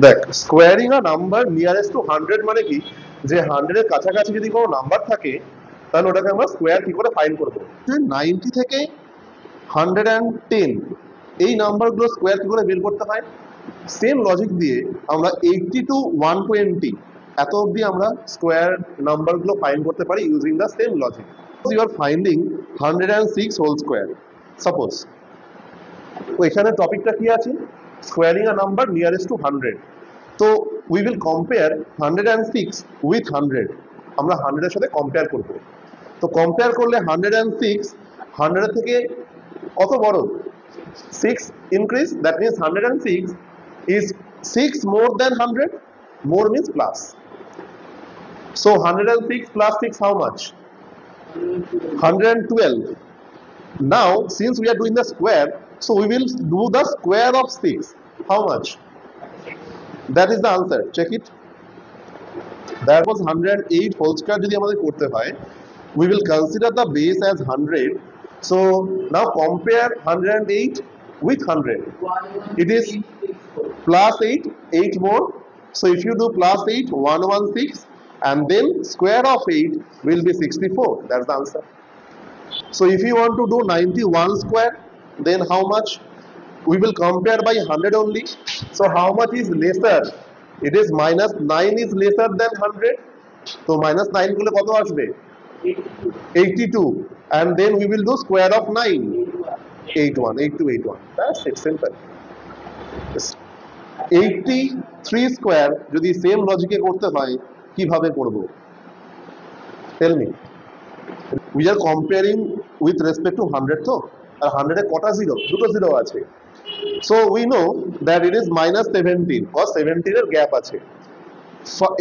দেখ, squaring a number nearest to 100 মানে কি, যে 100 এর কাছাকাছি যদি কোনো নাম্বার থাকে তাহলে ওটাকে আমরা স্কোয়ার কি করে ফাইন্ড করব। 90 থেকে 110 এই নাম্বারগুলো স্কোয়ার কি করে বের করতে হয়, সেম লজিক দিয়ে আমরা 80 টু 120 এত অবধি আমরা স্কোয়ার নাম্বারগুলো ফাইন্ড করতে পারি using the same logic. You are finding 106 whole square suppose. তো এখানে টপিকটা কি আছে, squaring a number nearest to 100। তো উই উইল কম্পেয়ার 106 উইথ 100। আমরা 100 এর সাথে কম্পেয়ার করব। তো কম্পেয়ার করলে 106 100 থেকে কত বড়, 6 increase, that means 106 is 6 more than 100. More means plus. So 106 plus 6 how much? 112. Now since we are doing the square, so we will do the square of 6. How much? That is the answer. Check it. That was 108 whole square যদি আমাদের করতে হয়, we will consider the base as 100. So now compare 108 with 100. It is plus 8, 8 more. So if you do plus 8, 116, and then square of 8 will be 64. That's the answer. So if you want to do 91 square, then how much? We will compare by 100 only. So how much is lesser? It is minus 9 is lesser than 100. So minus 9 গুলো কত আসবে? 82. And then we will do square of 9. 81. 8281. That's it. Simple. 83 square যদি same লজিকে করতে হয় কিভাবে করব? Tell me. We are comparing with respect to 100। তো আর 100 এ কটা জিরো? দুটো জিরো আছে। So we know that it is -17 cause 17 এর গ্যাপ আছে।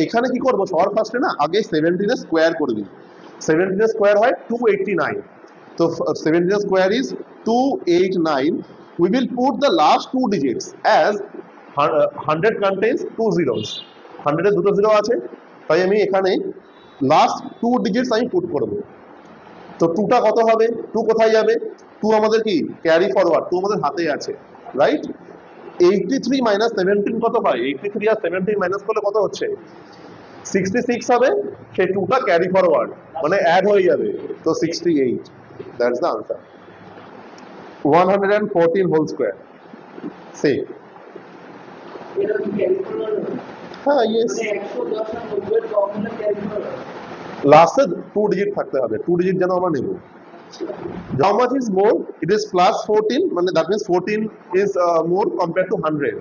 এখানে কি করব, সবার ফার্স্টে না আগে 17 এর স্কয়ার করবি। 17 এর স্কয়ার হয় 289। তো 17 এর square is 289. We will put the last two digits as 100 contains two zeros. 100 এর দুটো জিরো আছে, তাই আমি এখানে লাস্ট টু ডিজিটস আমি পুট করব। তো 2 টা কত হবে? 2 কোথায় যাবে? 2 আমাদের কি ক্যারি ফরওয়ার্ড, 2 আমাদের হাতে আছে, রাইট? 83 মাইনাস 17 কত হয়? 83 আর 17 মাইনাস করলে কত হচ্ছে? 66 হবে। সেই 2 টা ক্যারি ফরওয়ার্ড মানে অ্যাড হয়ে যাবে, তো 68। That's the answer. 114 whole square. Say হ্যাঁ, ইয়েস। লাস্টে 2 ডিজিট থাকতে হবে, 2 ডিজিট যেন আমরা নেব। How much is more? It is plus 14, মানে that means 14 is more compared to 100.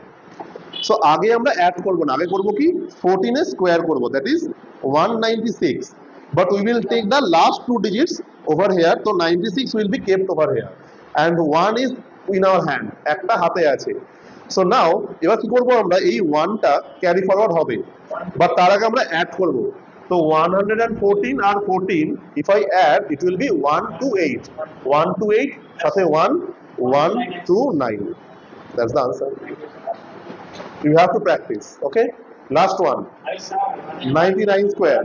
So আগে আমরা অ্যাড করব না, আগে করব কি 14 এর স্কয়ার করব, that is 196. But we will take the last two digits over here, so 96 will be kept over here and 1 is in our hand, একটা হাতে আছে। So now এবার কি করব, আমরা এই 1 টা ক্যারি ফরওয়ার্ড হবে, বাট তার আগে আমরা অ্যাড করব। তো 114 আর 14 if I add it will be 128. 128 সাথে 1 129. That's the answer. You have to practice. Okay, last one, 99 square.